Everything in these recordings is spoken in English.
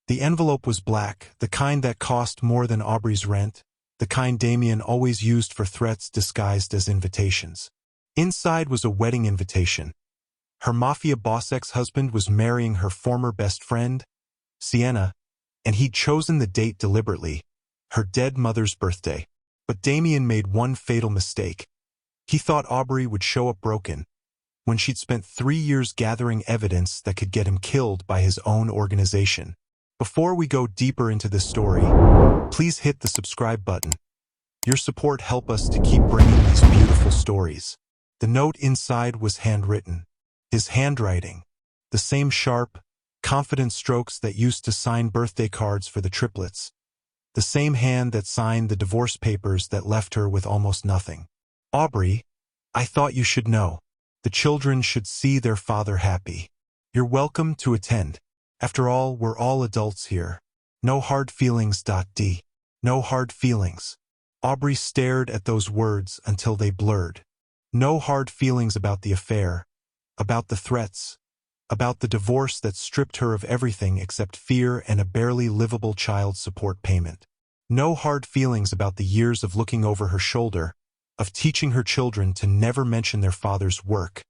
The envelope was black, the kind that cost more than Aubrey's rent, the kind Damian always used for threats disguised as invitations. Inside was a wedding invitation. Her Mafia boss ex-husband was marrying her former best friend, Sienna, and he'd chosen the date deliberately, her dead mother's birthday. But Damian made one fatal mistake. He thought Aubrey would show up broken, when she'd spent 3 years gathering evidence that could get him killed by his own organization. Before we go deeper into this story, please hit the subscribe button. Your support helps us to keep bringing these beautiful stories. The note inside was handwritten. His handwriting, the same sharp, confident strokes that used to sign birthday cards for the triplets. The same hand that signed the divorce papers that left her with almost nothing. Aubrey, I thought you should know. The children should see their father happy. You're welcome to attend. After all, we're all adults here. No hard feelings. No hard feelings. Aubrey stared at those words until they blurred. No hard feelings about the affair, about the threats, about the divorce that stripped her of everything except fear and a barely livable child support payment. No hard feelings about the years of looking over her shoulder, of teaching her children to never mention their father's work,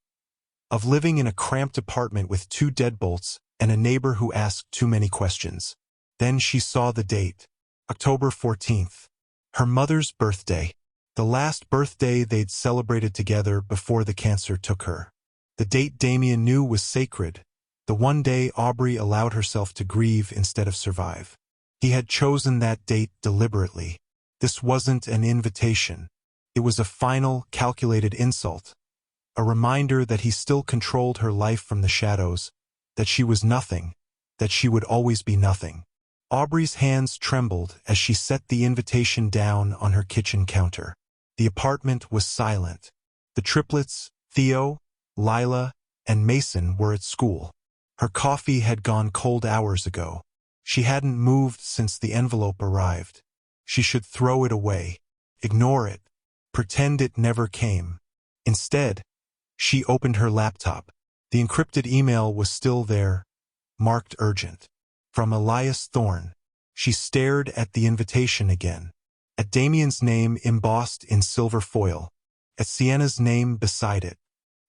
of living in a cramped apartment with 2 deadbolts and a neighbor who asked too many questions. Then she saw the date, October 14th, her mother's birthday, the last birthday they'd celebrated together before the cancer took her. The date Damian knew was sacred, the one day Aubrey allowed herself to grieve instead of survive. He had chosen that date deliberately. This wasn't an invitation. It was a final, calculated insult, a reminder that he still controlled her life from the shadows, that she was nothing, that she would always be nothing. Aubrey's hands trembled as she set the invitation down on her kitchen counter. The apartment was silent. The triplets, Theo, Lila, and Mason were at school. Her coffee had gone cold hours ago. She hadn't moved since the envelope arrived. She should throw it away, ignore it, pretend it never came. Instead, she opened her laptop. The encrypted email was still there, marked urgent. From Elias Thorne. She stared at the invitation again. At Damian's name embossed in silver foil. At Sienna's name beside it.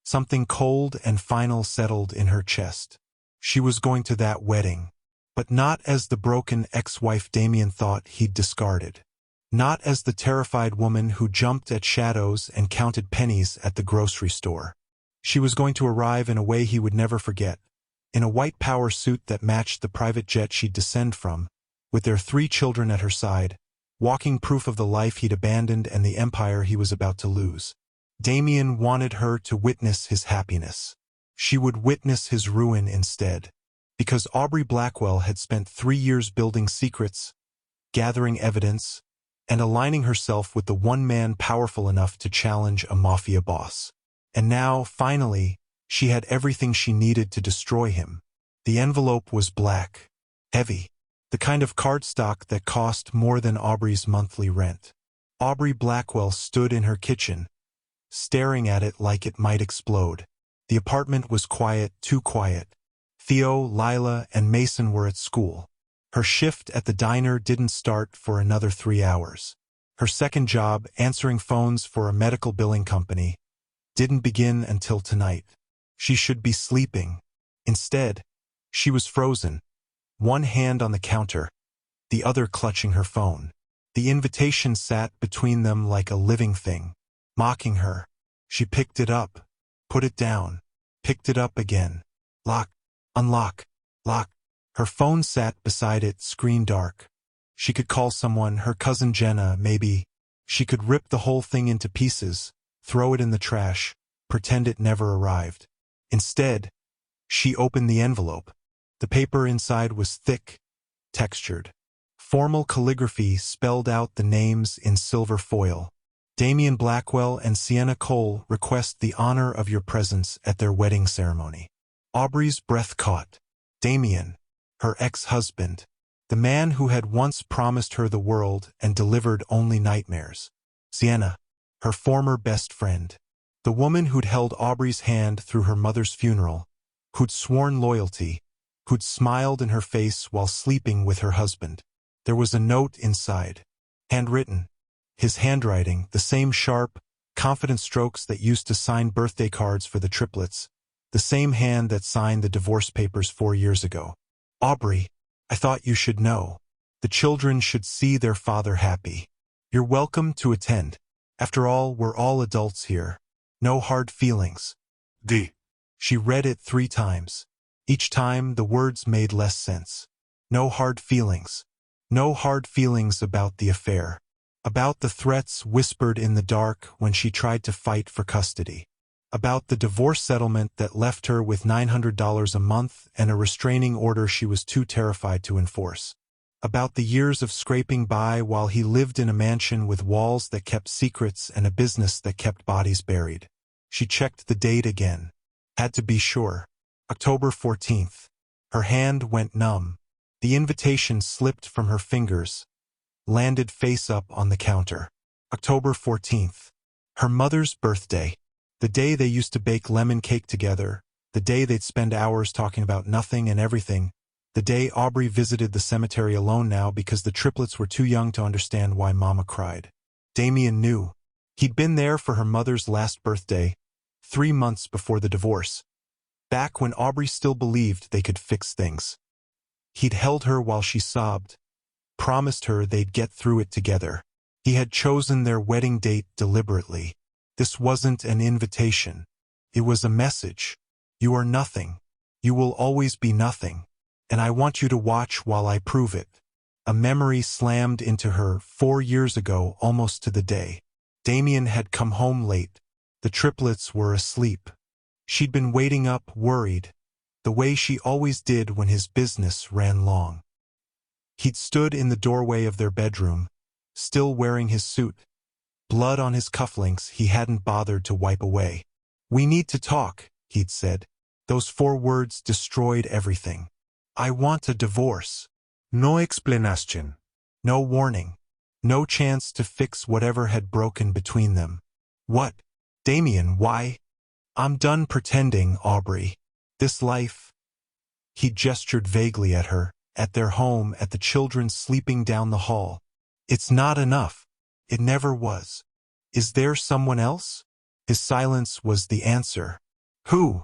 Something cold and final settled in her chest. She was going to that wedding. But not as the broken ex-wife Damian thought he'd discarded. Not as the terrified woman who jumped at shadows and counted pennies at the grocery store. She was going to arrive in a way he would never forget. In a white power suit that matched the private jet she'd descend from, with their 3 children at her side, walking proof of the life he'd abandoned and the empire he was about to lose. Damian wanted her to witness his happiness. She would witness his ruin instead. Because Aubrey Blackwell had spent 3 years building secrets, gathering evidence, and aligning herself with the one man powerful enough to challenge a mafia boss. And now, finally, she had everything she needed to destroy him. The envelope was black, heavy, the kind of cardstock that cost more than Aubrey's monthly rent. Aubrey Blackwell stood in her kitchen, staring at it like it might explode. The apartment was quiet, too quiet. Theo, Lila, and Mason were at school. Her shift at the diner didn't start for another 3 hours. Her second job, answering phones for a medical billing company, didn't begin until tonight. She should be sleeping. Instead, she was frozen, one hand on the counter, the other clutching her phone. The invitation sat between them like a living thing, mocking her. She picked it up, put it down, picked it up again. Lock, unlock, lock. Her phone sat beside it, screen dark. She could call someone, her cousin Jenna, maybe. She could rip the whole thing into pieces, throw it in the trash, pretend it never arrived. Instead, she opened the envelope. The paper inside was thick, textured. Formal calligraphy spelled out the names in silver foil. Damian Blackwell and Sienna Cole request the honor of your presence at their wedding ceremony. Aubrey's breath caught. Damian, her ex-husband, the man who had once promised her the world and delivered only nightmares. Sienna, her former best friend, the woman who'd held Aubrey's hand through her mother's funeral, who'd sworn loyalty, who'd smiled in her face while sleeping with her husband. There was a note inside. Handwritten. His handwriting, the same sharp, confident strokes that used to sign birthday cards for the triplets, the same hand that signed the divorce papers 4 years ago. Aubrey, I thought you should know. The children should see their father happy. You're welcome to attend. After all, we're all adults here. No hard feelings. D. She read it 3 times. Each time, the words made less sense. No hard feelings. No hard feelings about the affair. About the threats whispered in the dark when she tried to fight for custody. About the divorce settlement that left her with $900 a month and a restraining order she was too terrified to enforce. About the years of scraping by while he lived in a mansion with walls that kept secrets and a business that kept bodies buried. She checked the date again. Had to be sure. October 14th. Her hand went numb. The invitation slipped from her fingers, landed face up on the counter. October 14th. Her mother's birthday. The day they used to bake lemon cake together. The day they'd spend hours talking about nothing and everything. The day Aubrey visited the cemetery alone now because the triplets were too young to understand why Mama cried. Damian knew. He'd been there for her mother's last birthday, 3 months before the divorce. Back when Aubrey still believed they could fix things. He'd held her while she sobbed, promised her they'd get through it together. He had chosen their wedding date deliberately. This wasn't an invitation. It was a message. You are nothing. You will always be nothing. And I want you to watch while I prove it. A memory slammed into her 4 years ago, almost to the day. Damian had come home late. The triplets were asleep. She'd been waiting up, worried, the way she always did when his business ran long. He'd stood in the doorway of their bedroom, still wearing his suit, blood on his cufflinks he hadn't bothered to wipe away. We need to talk, he'd said. Those 4 words destroyed everything. I want a divorce. No explanation. No warning. No chance to fix whatever had broken between them. What? Damian, why? I'm done pretending, Aubrey. This life. He gestured vaguely at her, at their home, at the children sleeping down the hall. It's not enough. It never was. Is there someone else? His silence was the answer. Who?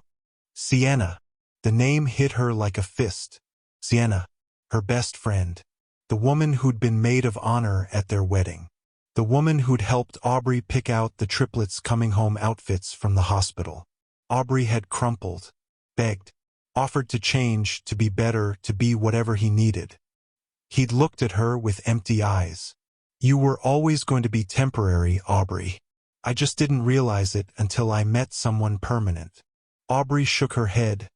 Sienna. The name hit her like a fist. Sienna, her best friend. The woman who'd been maid of honor at their wedding. The woman who'd helped Aubrey pick out the triplets' coming home outfits from the hospital. Aubrey had crumpled, begged, offered to change, to be better, to be whatever he needed. He'd looked at her with empty eyes. You were always going to be temporary, Aubrey. I just didn't realize it until I met someone permanent. Aubrey shook her head,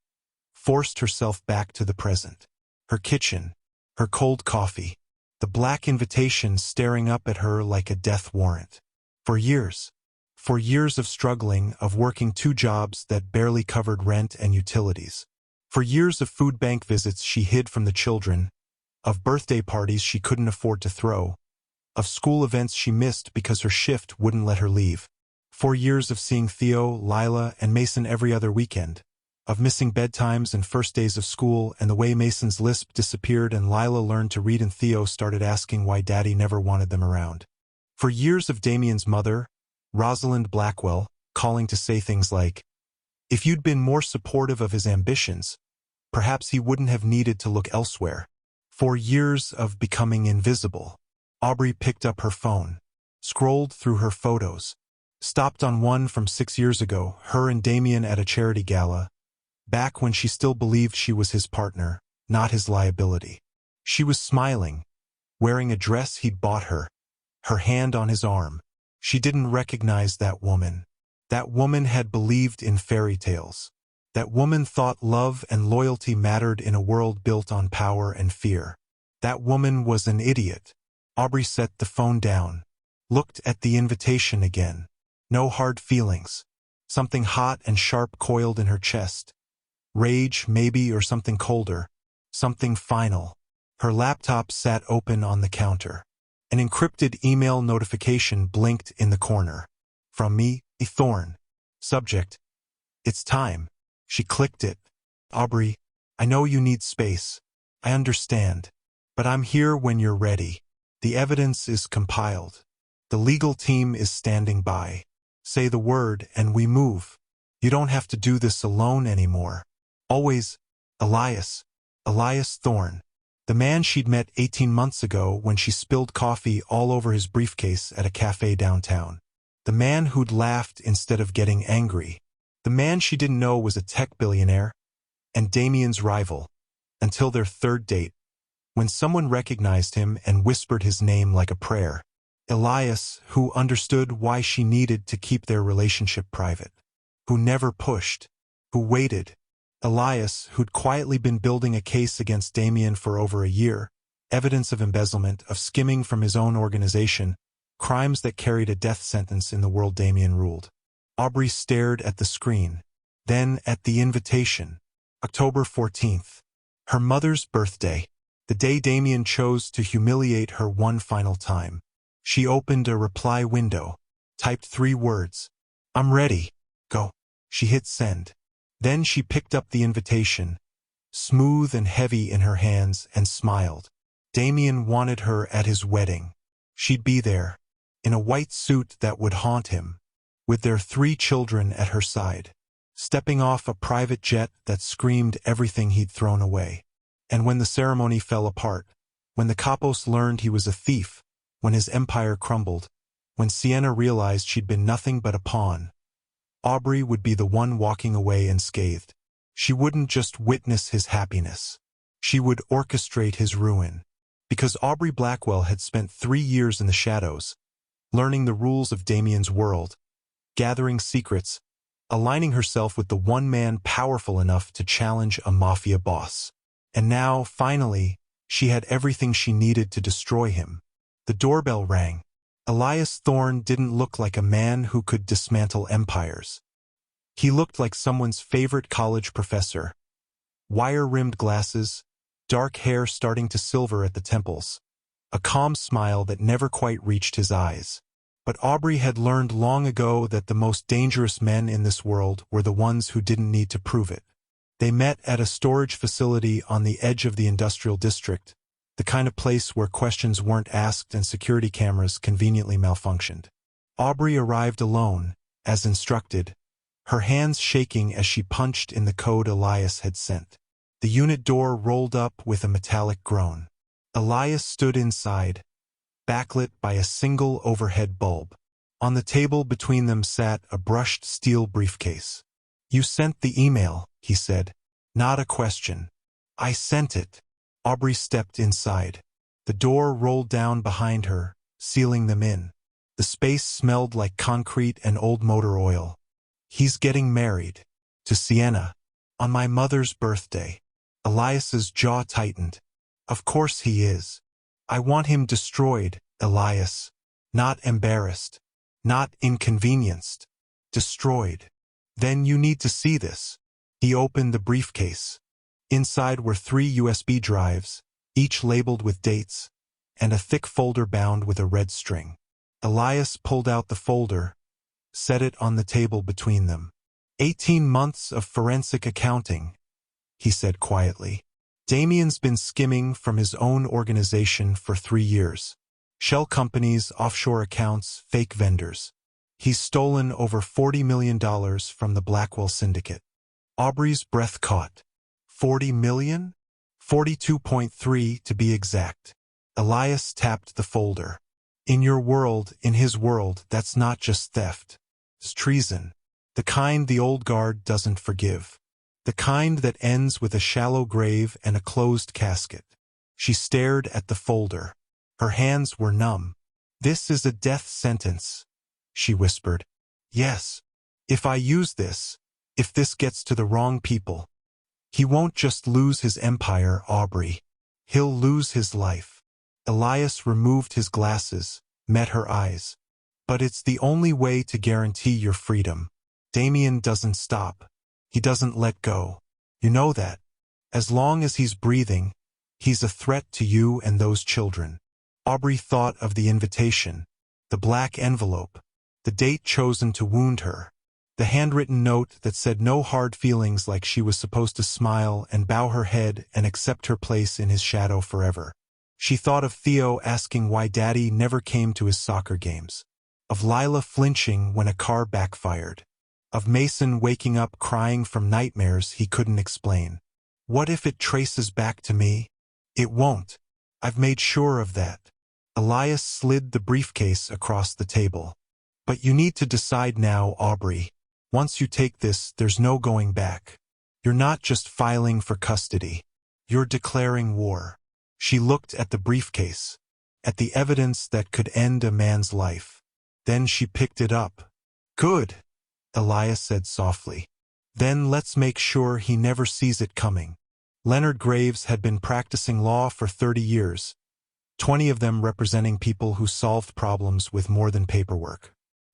forced herself back to the present. Her kitchen, her cold coffee, the black invitation staring up at her like a death warrant. For years of struggling, of working 2 jobs that barely covered rent and utilities. For years of food bank visits she hid from the children, of birthday parties she couldn't afford to throw, of school events she missed because her shift wouldn't let her leave. 4 years of seeing Theo, Lila, and Mason every other weekend, of missing bedtimes and first days of school and the way Mason's lisp disappeared and Lila learned to read and Theo started asking why Daddy never wanted them around. For years of Damian's mother, Rosalind Blackwell, calling to say things like, if you'd been more supportive of his ambitions, perhaps he wouldn't have needed to look elsewhere. 4 years of becoming invisible. Aubrey picked up her phone, scrolled through her photos, stopped on one from 6 years ago, her and Damian at a charity gala, back when she still believed she was his partner, not his liability. She was smiling, wearing a dress he'd bought her, her hand on his arm. She didn't recognize that woman. That woman had believed in fairy tales. That woman thought love and loyalty mattered in a world built on power and fear. That woman was an idiot. Aubrey set the phone down, looked at the invitation again. No hard feelings. Something hot and sharp coiled in her chest. Rage, maybe, or something colder. Something final. Her laptop sat open on the counter. An encrypted email notification blinked in the corner. From me, E. Thorne. Subject. It's time. She clicked it. Aubrey, I know you need space. I understand. But I'm here when you're ready. The evidence is compiled. The legal team is standing by. Say the word and we move. You don't have to do this alone anymore. Always, Elias. Elias Thorne. The man she'd met 18 months ago when she spilled coffee all over his briefcase at a cafe downtown. The man who'd laughed instead of getting angry. The man she didn't know was a tech billionaire and Damian's rival, until their third date, when someone recognized him and whispered his name like a prayer. Elias, who understood why she needed to keep their relationship private. Who never pushed. Who waited. Elias, who'd quietly been building a case against Damian for over a year, evidence of embezzlement, of skimming from his own organization, crimes that carried a death sentence in the world Damian ruled. Aubrey stared at the screen, then at the invitation. October 14th. Her mother's birthday. The day Damian chose to humiliate her one final time. She opened a reply window, typed 3 words. I'm ready. Go. She hit send. Then she picked up the invitation, smooth and heavy in her hands, and smiled. Damian wanted her at his wedding. She'd be there, in a white suit that would haunt him, with their 3 children at her side, stepping off a private jet that screamed everything he'd thrown away. And when the ceremony fell apart, when the Capos learned he was a thief, when his empire crumbled, when Sienna realized she'd been nothing but a pawn, Aubrey would be the one walking away unscathed. She wouldn't just witness his happiness. She would orchestrate his ruin. Because Aubrey Blackwell had spent 3 years in the shadows, learning the rules of Damian's world, gathering secrets, aligning herself with the one man powerful enough to challenge a mafia boss. And now, finally, she had everything she needed to destroy him. The doorbell rang. Elias Thorne didn't look like a man who could dismantle empires. He looked like someone's favorite college professor. Wire-rimmed glasses, dark hair starting to silver at the temples, a calm smile that never quite reached his eyes. But Aubrey had learned long ago that the most dangerous men in this world were the ones who didn't need to prove it. They met at a storage facility on the edge of the industrial district, the kind of place where questions weren't asked and security cameras conveniently malfunctioned. Aubrey arrived alone, as instructed, her hands shaking as she punched in the code Elias had sent. The unit door rolled up with a metallic groan. Elias stood inside, backlit by a single overhead bulb. On the table between them sat a brushed steel briefcase. You sent the email, he said. Not a question. I sent it. Aubrey stepped inside. The door rolled down behind her, sealing them in. The space smelled like concrete and old motor oil. He's getting married. To Sienna. On my mother's birthday. Elias's jaw tightened. Of course he is. I want him destroyed, Elias. Not embarrassed. Not inconvenienced. Destroyed. Then you need to see this. He opened the briefcase. Inside were 3 USB drives, each labeled with dates, and a thick folder bound with a red string. Elias pulled out the folder, set it on the table between them. 18 months of forensic accounting, he said quietly. Damian's been skimming from his own organization for 3 years. Shell companies, offshore accounts, fake vendors. He's stolen over $40 million from the Blackwell syndicate. Aubrey's breath caught. 40 million? 42.3 to be exact. Elias tapped the folder. In your world, in his world, that's not just theft. It's treason. The kind the old guard doesn't forgive. The kind that ends with a shallow grave and a closed casket. She stared at the folder. Her hands were numb. This is a death sentence, she whispered. Yes. If I use this, if this gets to the wrong people, he won't just lose his empire, Aubrey. He'll lose his life. Elias removed his glasses, met her eyes. But it's the only way to guarantee your freedom. Damian doesn't stop. He doesn't let go. You know that. As long as he's breathing, he's a threat to you and those children. Aubrey thought of the invitation, the black envelope, the date chosen to wound her. The handwritten note that said no hard feelings, like she was supposed to smile and bow her head and accept her place in his shadow forever. She thought of Theo asking why Daddy never came to his soccer games, of Lila flinching when a car backfired, of Mason waking up crying from nightmares he couldn't explain. What if it traces back to me? It won't. I've made sure of that. Elias slid the briefcase across the table. But you need to decide now, Aubrey. Once you take this, there's no going back. You're not just filing for custody. You're declaring war. She looked at the briefcase, at the evidence that could end a man's life. Then she picked it up. Good, Elias said softly. Then let's make sure he never sees it coming. Leonard Graves had been practicing law for 30 years, 20 of them representing people who solved problems with more than paperwork.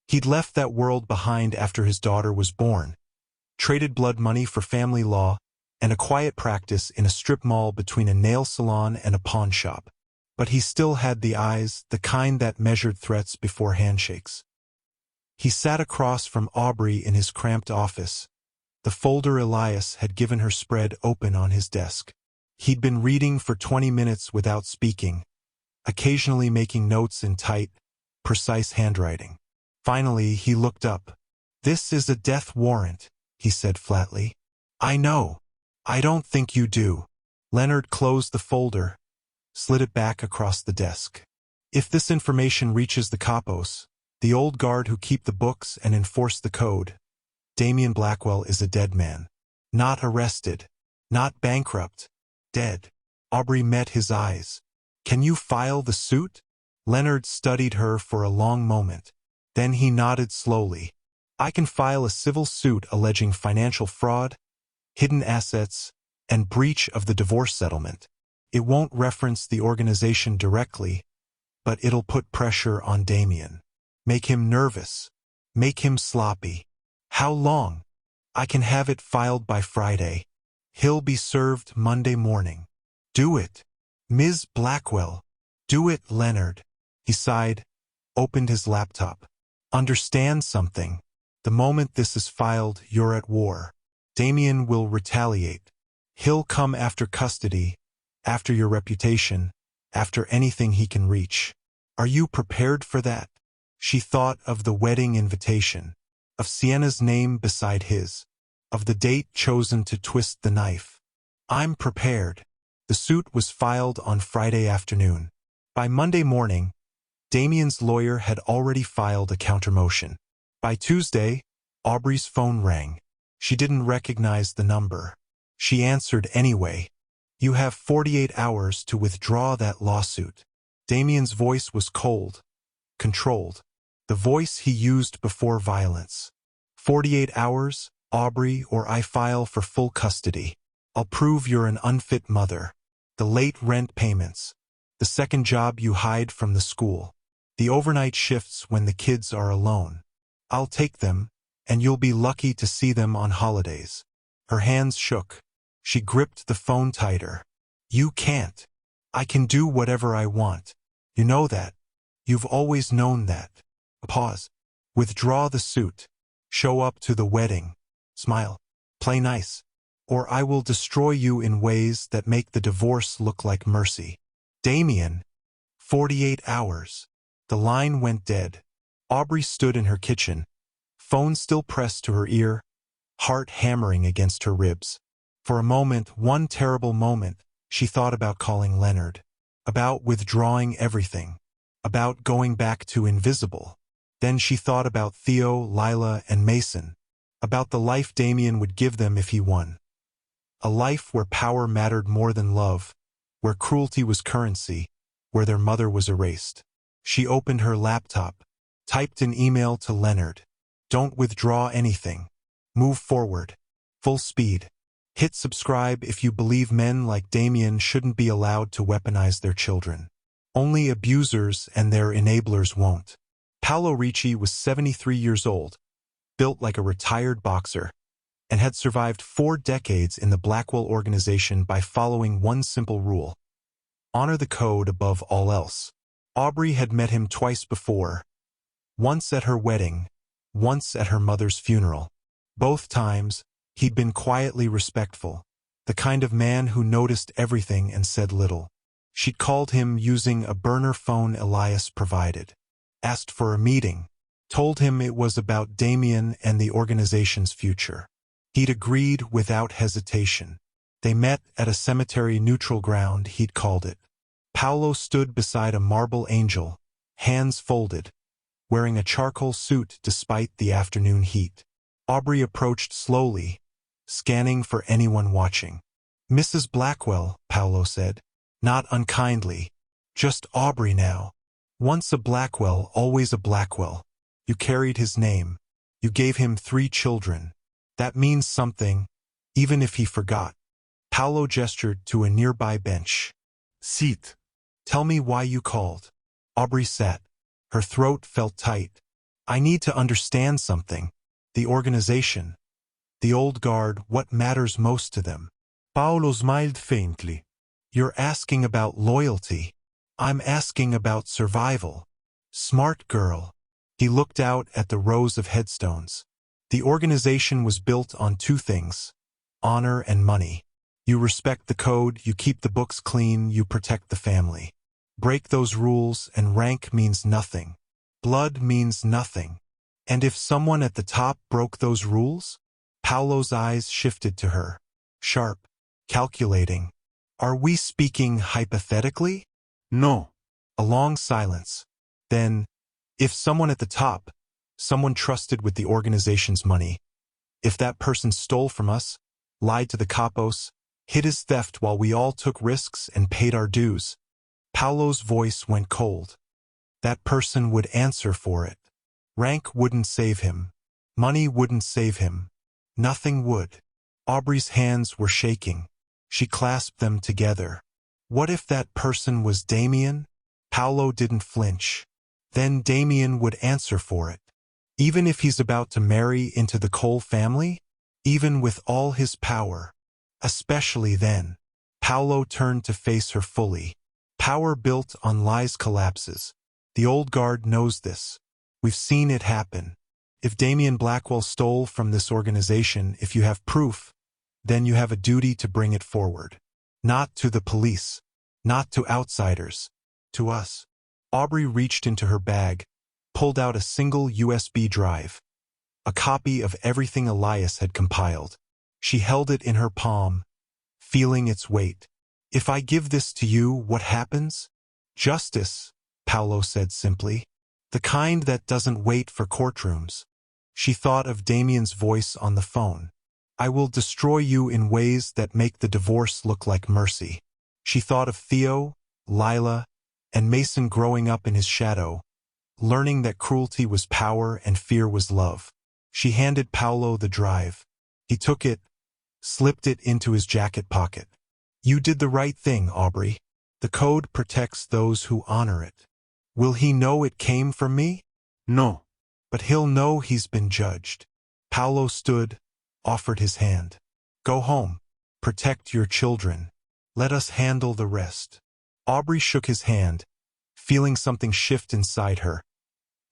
He'd left that world behind after his daughter was born, traded blood money for family law, and a quiet practice in a strip mall between a nail salon and a pawn shop. But he still had the eyes, the kind that measured threats before handshakes. He sat across from Aubrey in his cramped office, the folder Elias had given her spread open on his desk. He'd been reading for 20 minutes without speaking, occasionally making notes in tight, precise handwriting. Finally, he looked up. This is a death warrant, he said flatly. I know. I don't think you do. Leonard closed the folder, slid it back across the desk. If this information reaches the capos, the old guard who keep the books and enforce the code, Damian Blackwell is a dead man. Not arrested. Not bankrupt. Dead. Aubrey met his eyes. Can you file the suit? Leonard studied her for a long moment. Then he nodded slowly. I can file a civil suit alleging financial fraud, hidden assets, and breach of the divorce settlement. It won't reference the organization directly, but it'll put pressure on Damian. Make him nervous. Make him sloppy. How long? I can have it filed by Friday. He'll be served Monday morning. Do it. Ms. Blackwell. Do it, Leonard. He sighed, opened his laptop. Understand something. The moment this is filed, you're at war. Damian will retaliate. He'll come after custody, after your reputation, after anything he can reach. Are you prepared for that? She thought of the wedding invitation, of Sienna's name beside his, of the date chosen to twist the knife. I'm prepared. The suit was filed on Friday afternoon. By Monday morning, Damian's lawyer had already filed a countermotion. By Tuesday, Aubrey's phone rang. She didn't recognize the number. She answered anyway. You have 48 hours to withdraw that lawsuit. Damian's voice was cold, controlled, the voice he used before violence. 48 hours, Aubrey, or I file for full custody. I'll prove you're an unfit mother. The late rent payments, the second job you hide from the school, the overnight shifts when the kids are alone. I'll take them, and you'll be lucky to see them on holidays. Her hands shook. She gripped the phone tighter. You can't. I can do whatever I want. You know that. You've always known that. Pause. Withdraw the suit. Show up to the wedding. Smile. Play nice. Or I will destroy you in ways that make the divorce look like mercy. Damian. 48 hours. The line went dead. Aubrey stood in her kitchen, phone still pressed to her ear, heart hammering against her ribs. For a moment, one terrible moment, she thought about calling Leonard, about withdrawing everything, about going back to invisible. Then she thought about Theo, Lila, and Mason, about the life Damian would give them if he won. A life where power mattered more than love, where cruelty was currency, where their mother was erased. She opened her laptop, typed an email to Leonard. Don't withdraw anything. Move forward. Full speed. Hit subscribe if you believe men like Damian shouldn't be allowed to weaponize their children. Only abusers and their enablers won't. Paolo Ricci was 73 years old, built like a retired boxer, and had survived 4 decades in the Blackwell organization by following one simple rule: honor the code above all else. Aubrey had met him twice before, once at her wedding, once at her mother's funeral. Both times, he'd been quietly respectful, the kind of man who noticed everything and said little. She'd called him using a burner phone Elias provided, asked for a meeting, told him it was about Damian and the organization's future. He'd agreed without hesitation. They met at a cemetery neutral ground, he'd called it. Paolo stood beside a marble angel, hands folded, wearing a charcoal suit despite the afternoon heat. Aubrey approached slowly, scanning for anyone watching. "Mrs. Blackwell," Paolo said. Not unkindly. "Just Aubrey now. Once a Blackwell, always a Blackwell. You carried his name. You gave him 3 children. That means something, even if he forgot." Paolo gestured to a nearby bench. "Sit. Tell me why you called." Aubrey sat. Her throat felt tight. "I need to understand something. The organization. The old guard, what matters most to them." Paolo smiled faintly. "You're asking about loyalty. I'm asking about survival." "Smart girl." He looked out at the rows of headstones. The organization was built on 2 things: honor and money. You respect the code, you keep the books clean, you protect the family. Break those rules and rank means nothing. Blood means nothing. And if someone at the top broke those rules? Paolo's eyes shifted to her. Sharp, calculating. "Are we speaking hypothetically?" "No." A long silence. Then, if someone at the top, someone trusted with the organization's money, if that person stole from us, lied to the capos, hid his theft while we all took risks and paid our dues, Paolo's voice went cold. That person would answer for it. Rank wouldn't save him. Money wouldn't save him. Nothing would. Aubrey's hands were shaking. She clasped them together. What if that person was Damian? Paolo didn't flinch. Then Damian would answer for it. Even if he's about to marry into the Cole family? Even with all his power? Especially then. Paolo turned to face her fully. Power built on lies collapses. The old guard knows this. We've seen it happen. If Damian Blackwell stole from this organization, if you have proof, then you have a duty to bring it forward. Not to the police. Not to outsiders. To us. Aubrey reached into her bag, pulled out a single USB drive. A copy of everything Elias had compiled. She held it in her palm, feeling its weight. "If I give this to you, what happens?" "Justice," Paolo said simply. "The kind that doesn't wait for courtrooms." She thought of Damian's voice on the phone. "I will destroy you in ways that make the divorce look like mercy." She thought of Theo, Lila, and Mason growing up in his shadow, learning that cruelty was power and fear was love. She handed Paolo the drive. He took it, slipped it into his jacket pocket. "You did the right thing, Aubrey. The code protects those who honor it. Will he know it came from me?" "No. But he'll know he's been judged." Paolo stood, offered his hand. "Go home. Protect your children. Let us handle the rest." Aubrey shook his hand, feeling something shift inside her.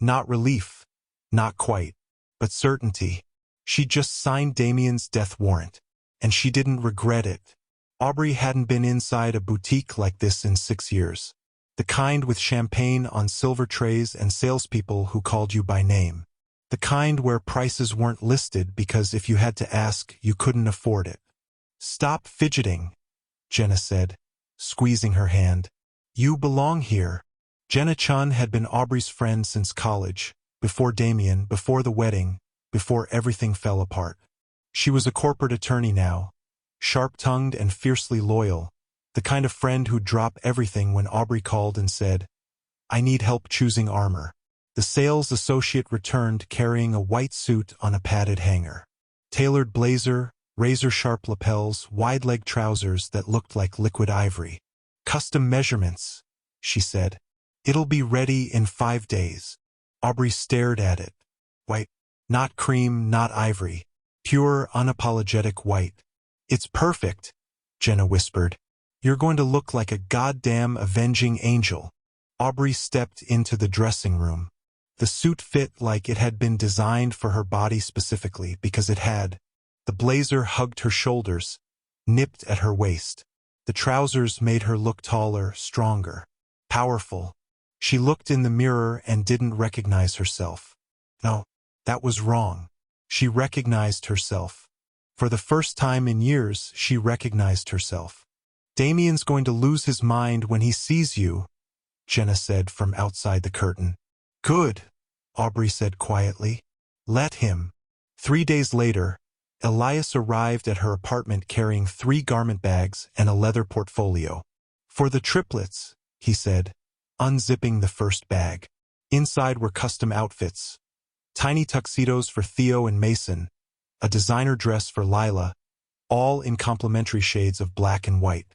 Not relief, not quite, but certainty. She just signed Damian's death warrant, and she didn't regret it. Aubrey hadn't been inside a boutique like this in 6 years. The kind with champagne on silver trays and salespeople who called you by name. The kind where prices weren't listed because if you had to ask, you couldn't afford it. "Stop fidgeting," Jenna said, squeezing her hand. "You belong here." Jenna Chun had been Aubrey's friend since college, before Damian, before the wedding, before everything fell apart. She was a corporate attorney now, sharp-tongued and fiercely loyal, the kind of friend who'd drop everything when Aubrey called and said, "I need help choosing armor." The sales associate returned carrying a white suit on a padded hanger. Tailored blazer, razor-sharp lapels, wide-leg trousers that looked like liquid ivory. "Custom measurements," she said. "It'll be ready in 5 days." Aubrey stared at it. White. Not cream, not ivory. Pure, unapologetic white. "It's perfect," Jenna whispered. "You're going to look like a goddamn avenging angel." Aubrey stepped into the dressing room. The suit fit like it had been designed for her body specifically because it had. The blazer hugged her shoulders, nipped at her waist. The trousers made her look taller, stronger, powerful. She looked in the mirror and didn't recognize herself. No, that was wrong. She recognized herself. For the first time in years, she recognized herself. Damian's going to lose his mind when he sees you, Jenna said from outside the curtain. Good, Aubrey said quietly. Let him. 3 days later, Elias arrived at her apartment carrying 3 garment bags and a leather portfolio. For the triplets, he said, unzipping the first bag. Inside were custom outfits. Tiny tuxedos for Theo and Mason, a designer dress for Lila, all in complementary shades of black and white.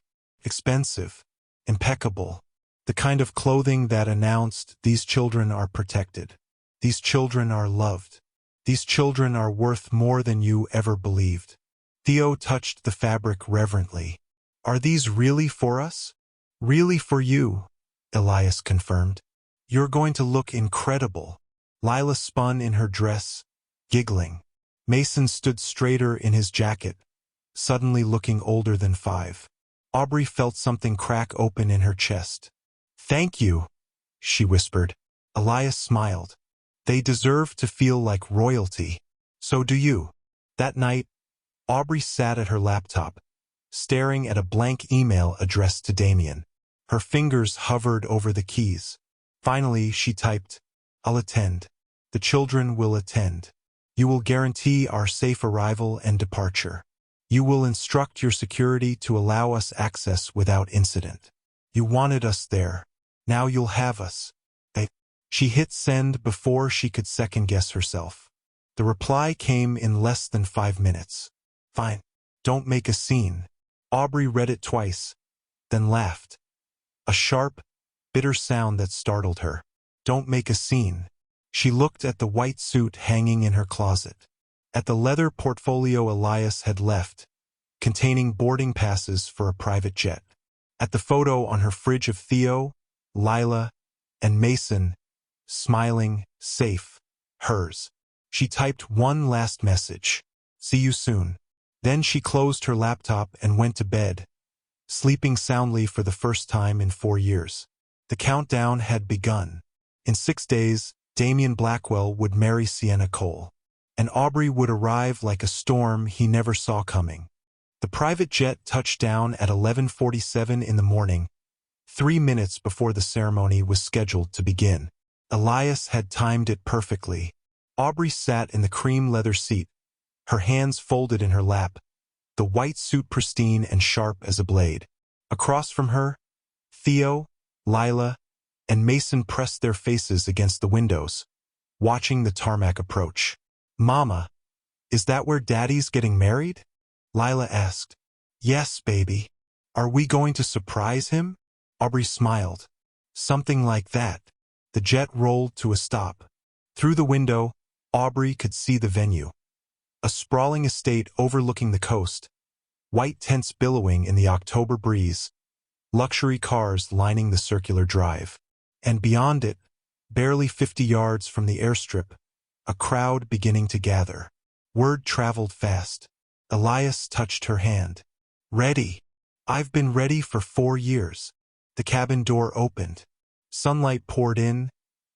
Expensive, impeccable, the kind of clothing that announced these children are protected. These children are loved. These children are worth more than you ever believed. Theo touched the fabric reverently. Are these really for us? Really for you, Elias confirmed. You're going to look incredible. Lila spun in her dress, giggling. Mason stood straighter in his jacket, suddenly looking older than 5. Aubrey felt something crack open in her chest. Thank you, she whispered. Elias smiled. They deserve to feel like royalty. So do you. That night, Aubrey sat at her laptop, staring at a blank email addressed to Damian. Her fingers hovered over the keys. Finally, she typed, I'll attend. The children will attend. You will guarantee our safe arrival and departure. You will instruct your security to allow us access without incident. You wanted us there. Now you'll have us. She hit send before she could second-guess herself. The reply came in less than 5 minutes. Fine. Don't make a scene. Aubrey read it twice, then laughed. A sharp, bitter sound that startled her. Don't make a scene. She looked at the white suit hanging in her closet. At the leather portfolio Elias had left, containing boarding passes for a private jet. At the photo on her fridge of Theo, Lila, and Mason, smiling, safe, hers. She typed one last message. See you soon. Then she closed her laptop and went to bed, sleeping soundly for the first time in 4 years. The countdown had begun. In 6 days, Damian Blackwell would marry Sienna Cole, and Aubrey would arrive like a storm he never saw coming. The private jet touched down at 11:47 in the morning, 3 minutes before the ceremony was scheduled to begin. Elias had timed it perfectly. Aubrey sat in the cream leather seat, her hands folded in her lap, the white suit pristine and sharp as a blade. Across from her, Theo, Lila, and Mason pressed their faces against the windows, watching the tarmac approach. Mama, is that where Daddy's getting married? Lila asked. Yes, baby. Are we going to surprise him? Aubrey smiled. Something like that. The jet rolled to a stop. Through the window, Aubrey could see the venue. A sprawling estate overlooking the coast, white tents billowing in the October breeze, luxury cars lining the circular drive. And beyond it, barely 50 yards from the airstrip, a crowd beginning to gather. Word traveled fast. Elias touched her hand. Ready. I've been ready for 4 years. The cabin door opened. Sunlight poured in,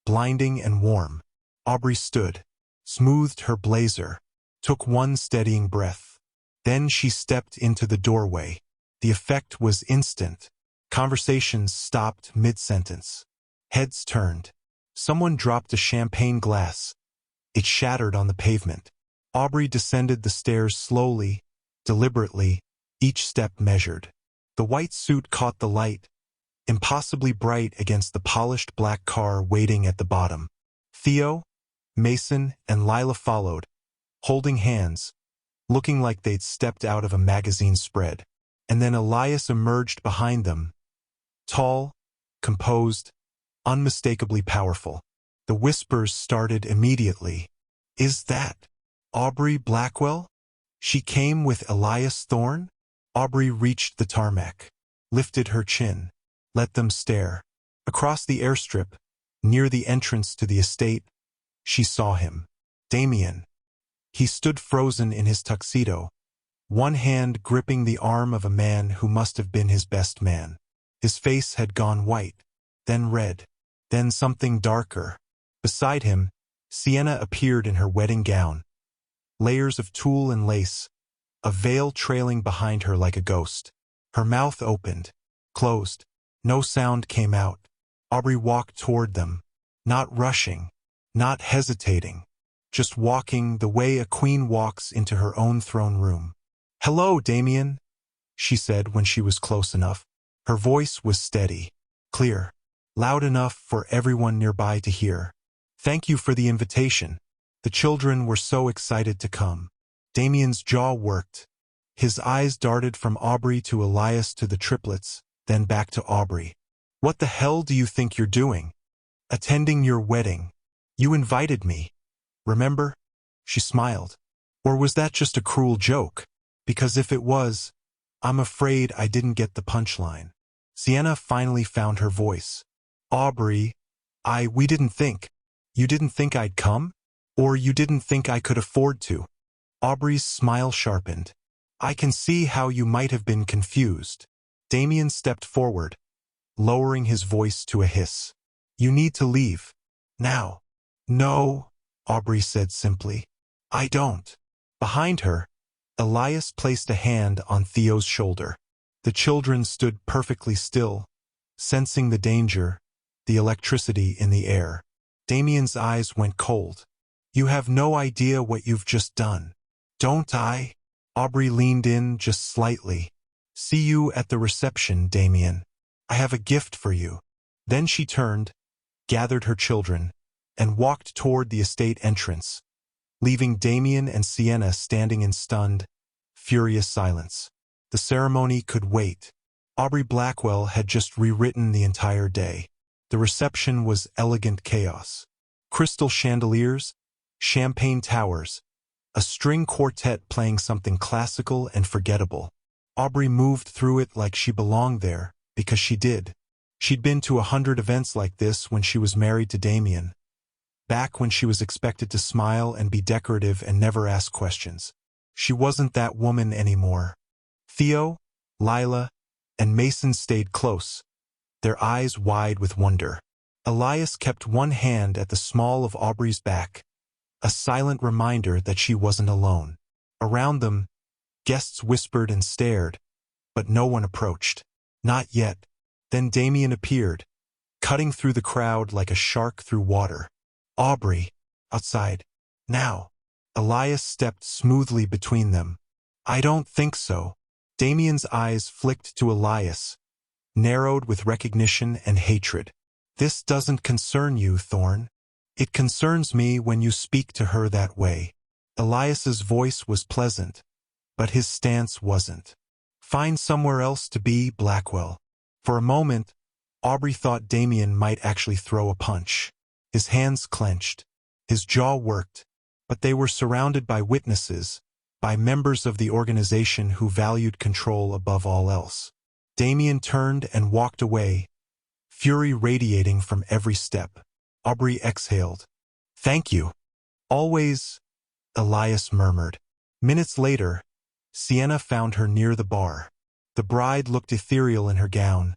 blinding and warm. Aubrey stood, smoothed her blazer, took one steadying breath. Then she stepped into the doorway. The effect was instant. Conversations stopped mid-sentence. Heads turned. Someone dropped a champagne glass. It shattered on the pavement. Aubrey descended the stairs slowly, deliberately, each step measured. The white suit caught the light, impossibly bright against the polished black car waiting at the bottom. Theo, Mason, and Lila followed, holding hands, looking like they'd stepped out of a magazine spread. And then Elias emerged behind them, tall, composed, unmistakably powerful. The whispers started immediately. Is that Aubrey Blackwell? She came with Elias Thorne? Aubrey reached the tarmac, lifted her chin, let them stare. Across the airstrip, near the entrance to the estate, She saw him. Damian. He stood frozen in his tuxedo, one hand gripping the arm of a man who must have been his best man. His face had gone white, then red, then something darker. Beside him, Sienna appeared in her wedding gown, layers of tulle and lace, a veil trailing behind her like a ghost. Her mouth opened, closed. No sound came out. Aubrey walked toward them, not rushing, not hesitating, just walking the way a queen walks into her own throne room. "Hello, Damian," she said when she was close enough. Her voice was steady, clear, loud enough for everyone nearby to hear. "Thank you for the invitation. The children were so excited to come." Damian's jaw worked. His eyes darted from Aubrey to Elias to the triplets, then back to Aubrey. "What the hell do you think you're doing? Attending your wedding. You invited me. Remember?" She smiled. "Or was that just a cruel joke? Because if it was, I'm afraid I didn't get the punchline." Sienna finally found her voice. "Aubrey, we didn't think. You didn't think I'd come? Or you didn't think I could afford to?" Aubrey's smile sharpened. "I can see how you might have been confused." Damian stepped forward, lowering his voice to a hiss. "You need to leave. Now." "No," Aubrey said simply. "I don't." Behind her, Elias placed a hand on Theo's shoulder. The children stood perfectly still, sensing the danger, the electricity in the air. Damian's eyes went cold. "You have no idea what you've just done." "Don't I?" Aubrey leaned in just slightly. "See you at the reception, Damian. I have a gift for you." Then she turned, gathered her children, and walked toward the estate entrance, leaving Damian and Sienna standing in stunned, furious silence. The ceremony could wait. Aubrey Blackwell had just rewritten the entire day. The reception was elegant chaos. Crystal chandeliers, champagne towers, a string quartet playing something classical and forgettable. Aubrey moved through it like she belonged there, because she did. She'd been to 100 events like this when she was married to Damian, back when she was expected to smile and be decorative and never ask questions. She wasn't that woman anymore. Theo, Lila, and Mason stayed close, their eyes wide with wonder. Elias kept one hand at the small of Aubrey's back, a silent reminder that she wasn't alone. Around them, guests whispered and stared, but no one approached. Not yet. Then Damian appeared, cutting through the crowd like a shark through water. "Aubrey, outside. Now." Elias stepped smoothly between them. "I don't think so." Damian's eyes flicked to Elias, narrowed with recognition and hatred. "This doesn't concern you, Thorn. It concerns me when you speak to her that way." Elias's voice was pleasant, but his stance wasn't. "Find somewhere else to be, Blackwell." For a moment, Aubrey thought Damian might actually throw a punch. His hands clenched. His jaw worked. But they were surrounded by witnesses, by members of the organization who valued control above all else. Damian turned and walked away, fury radiating from every step. Aubrey exhaled. "Thank you." "Always," Elias murmured. Minutes later, Sienna found her near the bar. The bride looked ethereal in her gown,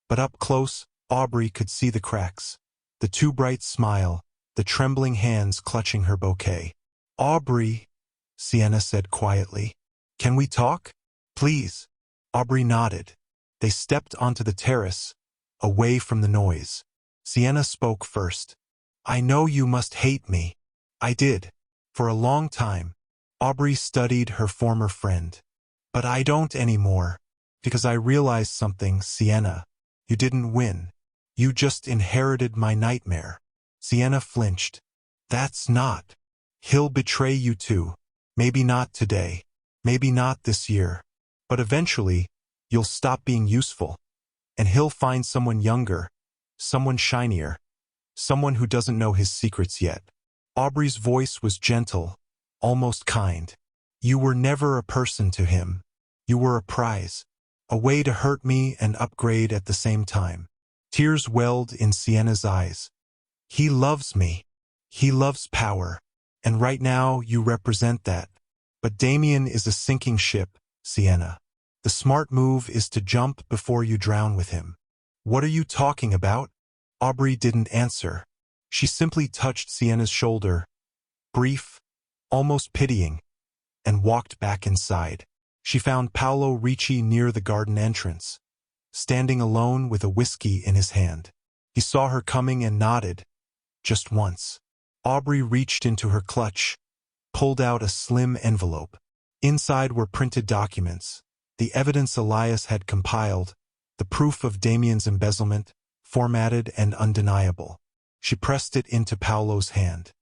but up close, Aubrey could see the cracks, the too bright smile, the trembling hands clutching her bouquet. "Aubrey," Sienna said quietly, "can we talk? Please." Aubrey nodded. They stepped onto the terrace, away from the noise. Sienna spoke first. "I know you must hate me." "I did. For a long time." Aubrey studied her former friend. "But I don't anymore. Because I realized something, Sienna. You didn't win. You just inherited my nightmare." Sienna flinched. "That's not. He'll betray you too. Maybe not today. Maybe not this year. But eventually, you'll stop being useful. And he'll find someone younger, someone shinier, someone who doesn't know his secrets yet." Aubrey's voice was gentle, almost kind. "You were never a person to him. You were a prize. A way to hurt me and upgrade at the same time." Tears welled in Sienna's eyes. "He loves me." He loves power, and right now you represent that. But Damian is a sinking ship, Sienna. The smart move is to jump before you drown with him. What are you talking about? Aubrey didn't answer. She simply touched Sienna's shoulder, brief, almost pitying, and walked back inside. She found Paolo Ricci near the garden entrance, standing alone with a whiskey in his hand. He saw her coming and nodded, just once. Aubrey reached into her clutch, pulled out a slim envelope. Inside were printed documents, the evidence Elias had compiled, the proof of Damian's embezzlement, formatted and undeniable. She pressed it into Paolo's hand.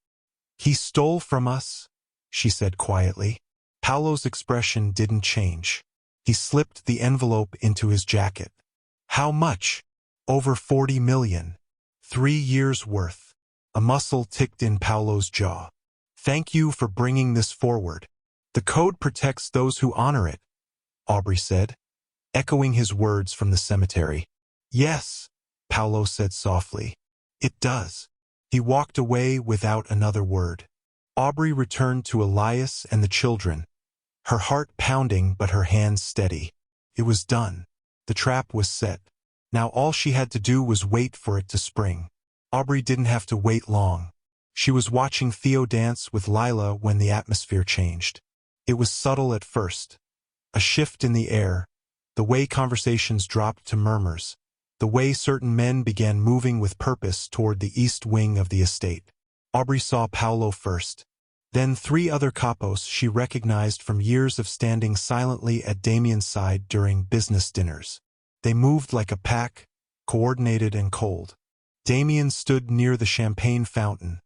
"He stole from us," she said quietly. Paolo's expression didn't change. He slipped the envelope into his jacket. "How much?" "Over 40 million. 3 years' worth." A muscle ticked in Paolo's jaw. "Thank you for bringing this forward. The code protects those who honor it," Aubrey said, echoing his words from the cemetery. "Yes," Paolo said softly. "It does." He walked away without another word. Aubrey returned to Elias and the children, her heart pounding but her hands steady. It was done. The trap was set. Now all she had to do was wait for it to spring. Aubrey didn't have to wait long. She was watching Theo dance with Lila when the atmosphere changed. It was subtle at first. A shift in the air, the way conversations dropped to murmurs, the way certain men began moving with purpose toward the east wing of the estate. Aubrey saw Paolo first. Then 3 other capos she recognized from years of standing silently at Damian's side during business dinners. They moved like a pack, coordinated and cold. Damian stood near the champagne fountain,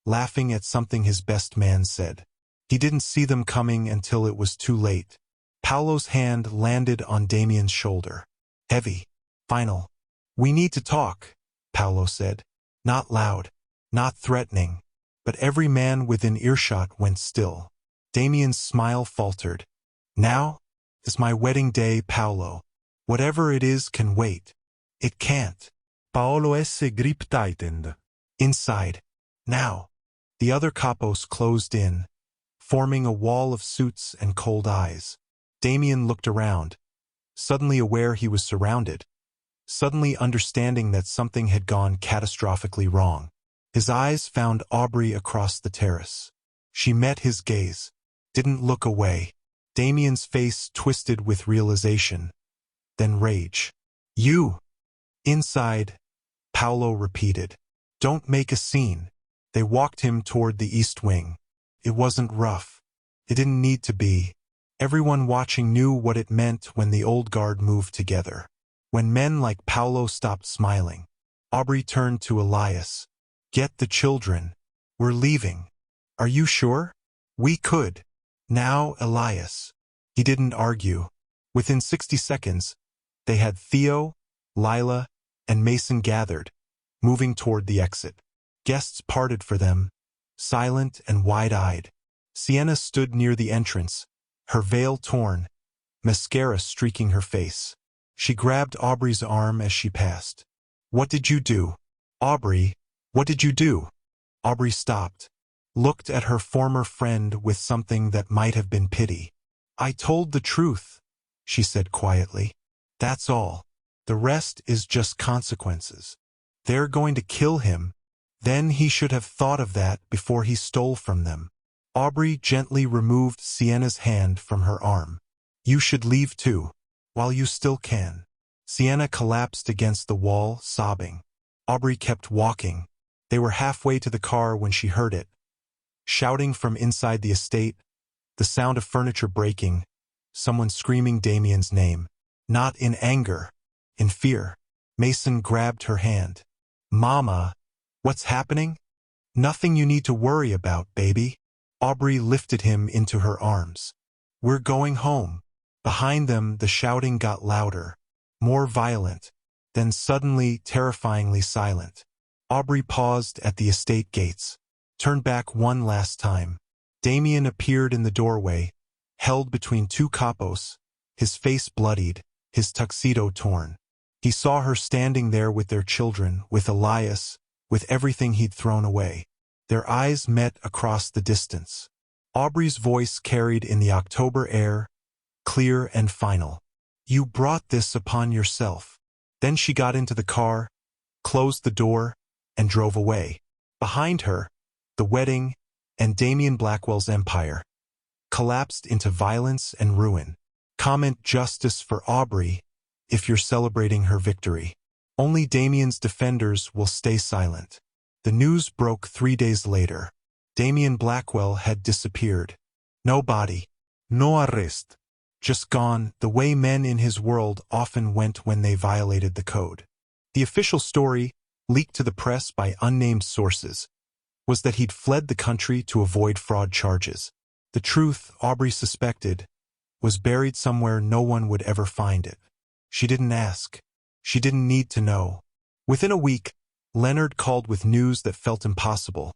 laughing at something his best man said. He didn't see them coming until it was too late. Paolo's hand landed on Damian's shoulder. Heavy. Final. "We need to talk," Paolo said. Not loud, not threatening, but every man within earshot went still. Damian's smile faltered. "Now is my wedding day, Paolo. Whatever it is can wait." "It can't." Paolo S. grip tightened. Inside. Now. The other capos closed in, forming a wall of suits and cold eyes. Damian looked around, suddenly aware he was surrounded, suddenly understanding that something had gone catastrophically wrong. His eyes found Aubrey across the terrace. She met his gaze, didn't look away. Damian's face twisted with realization, then rage. "You!" Inside, Paolo repeated, "Don't make a scene." They walked him toward the east wing. It wasn't rough. It didn't need to be. Everyone watching knew what it meant when the old guard moved together. When men like Paolo stopped smiling. Aubrey turned to Elias. "Get the children. We're leaving." "Are you sure?" "We could." "Now, Elias." He didn't argue. Within 60 seconds, they had Theo, Lila, and Mason gathered, moving toward the exit. Guests parted for them, silent and wide-eyed. Sienna stood near the entrance, her veil torn, mascara streaking her face. She grabbed Aubrey's arm as she passed. "What did you do?" "Aubrey, what did you do?" Aubrey stopped, looked at her former friend with something that might have been pity. "I told the truth," she said quietly. "That's all. The rest is just consequences. They're going to kill him. Then he should have thought of that before he stole from them." Aubrey gently removed Sienna's hand from her arm. "You should leave too, while you still can." Sienna collapsed against the wall, sobbing. Aubrey kept walking. They were halfway to the car when she heard it. Shouting from inside the estate, the sound of furniture breaking, someone screaming Damian's name. Not in anger, in fear. Mason grabbed her hand. "Mama, what's happening?" "Nothing you need to worry about, baby." Aubrey lifted him into her arms. "We're going home." Behind them, the shouting got louder, more violent, then suddenly terrifyingly silent. Aubrey paused at the estate gates, turned back one last time. Damian appeared in the doorway, held between 2 capos, his face bloodied, his tuxedo torn. He saw her standing there with their children, with Elias, with everything he'd thrown away. Their eyes met across the distance. Aubrey's voice carried in the October air, clear and final. You brought this upon yourself. Then she got into the car, closed the door, and drove away. Behind her, the wedding and Damian Blackwell's empire collapsed into violence and ruin. Comment justice for Aubrey if you're celebrating her victory. Only Damian's defenders will stay silent. The news broke 3 days later. Damian Blackwell had disappeared. No body, no arrest. Just gone the way men in his world often went when they violated the code. The official story, leaked to the press by unnamed sources, was that he'd fled the country to avoid fraud charges. The truth, Aubrey suspected, was buried somewhere no one would ever find it. She didn't ask. She didn't need to know. Within a week, Leonard called with news that felt impossible.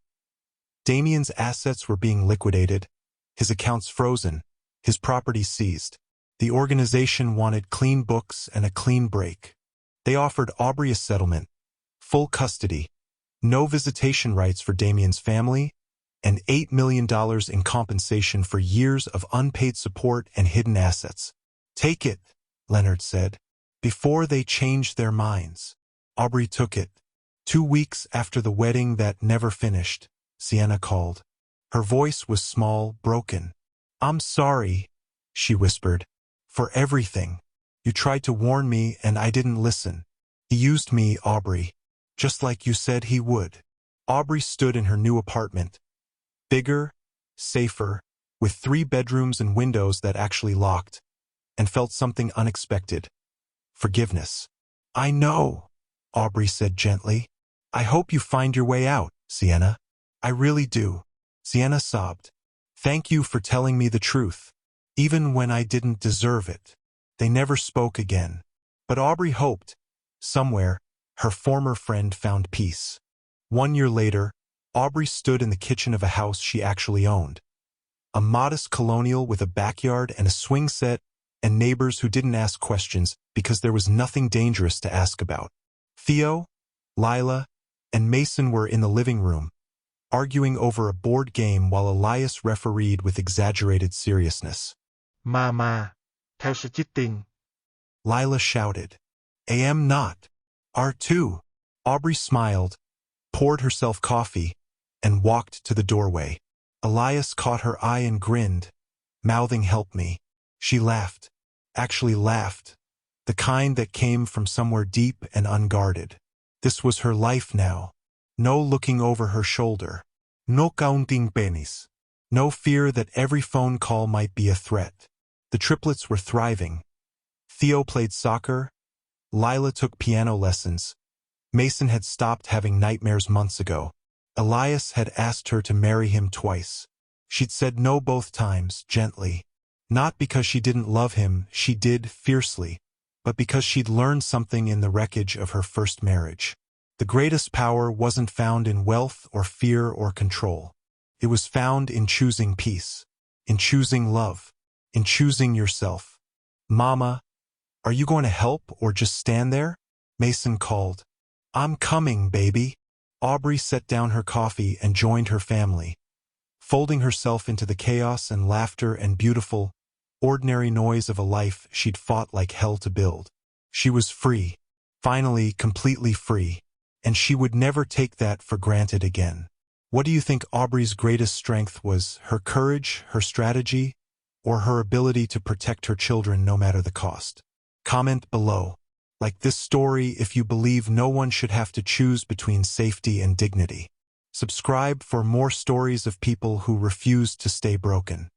Damian's assets were being liquidated, his accounts frozen, his property seized. The organization wanted clean books and a clean break. They offered Aubrey a settlement, full custody, no visitation rights for Damian's family, and $8 million in compensation for years of unpaid support and hidden assets. Take it, Leonard said. Before they changed their minds. Aubrey took it. 2 weeks after the wedding that never finished, Sienna called. Her voice was small, broken. I'm sorry, she whispered, for everything. You tried to warn me and I didn't listen. He used me, Aubrey, just like you said he would. Aubrey stood in her new apartment. Bigger, safer, with 3 bedrooms and windows that actually locked, and felt something unexpected. Forgiveness. I know, Aubrey said gently. I hope you find your way out, Sienna. I really do. Sienna sobbed. Thank you for telling me the truth, even when I didn't deserve it. They never spoke again. But Aubrey hoped, somewhere, her former friend found peace. 1 year later, Aubrey stood in the kitchen of a house she actually owned. A modest colonial with a backyard and a swing set, and neighbors who didn't ask questions because there was nothing dangerous to ask about. Theo, Lila, and Mason were in the living room, arguing over a board game while Elias refereed with exaggerated seriousness. Mama, theo sự chích tình. Lila shouted. Am not. R2. Aubrey smiled, poured herself coffee, and walked to the doorway. Elias caught her eye and grinned, mouthing help me. She laughed. Actually laughed. The kind that came from somewhere deep and unguarded. This was her life now. No looking over her shoulder. No counting pennies. No fear that every phone call might be a threat. The triplets were thriving. Theo played soccer. Lila took piano lessons. Mason had stopped having nightmares months ago. Elias had asked her to marry him twice. She'd said no both times, gently. Not because she didn't love him, she did, fiercely, but because she'd learned something in the wreckage of her first marriage. The greatest power wasn't found in wealth or fear or control. It was found in choosing peace, in choosing love, in choosing yourself. Mama, are you going to help or just stand there? Mason called. I'm coming, baby. Aubrey set down her coffee and joined her family, folding herself into the chaos and laughter and beautiful, ordinary noise of a life she'd fought like hell to build. She was free, finally completely free, and she would never take that for granted again. What do you think Aubrey's greatest strength was? Her courage, her strategy, or her ability to protect her children no matter the cost? Comment below. Like this story if you believe no one should have to choose between safety and dignity. Subscribe for more stories of people who refused to stay broken.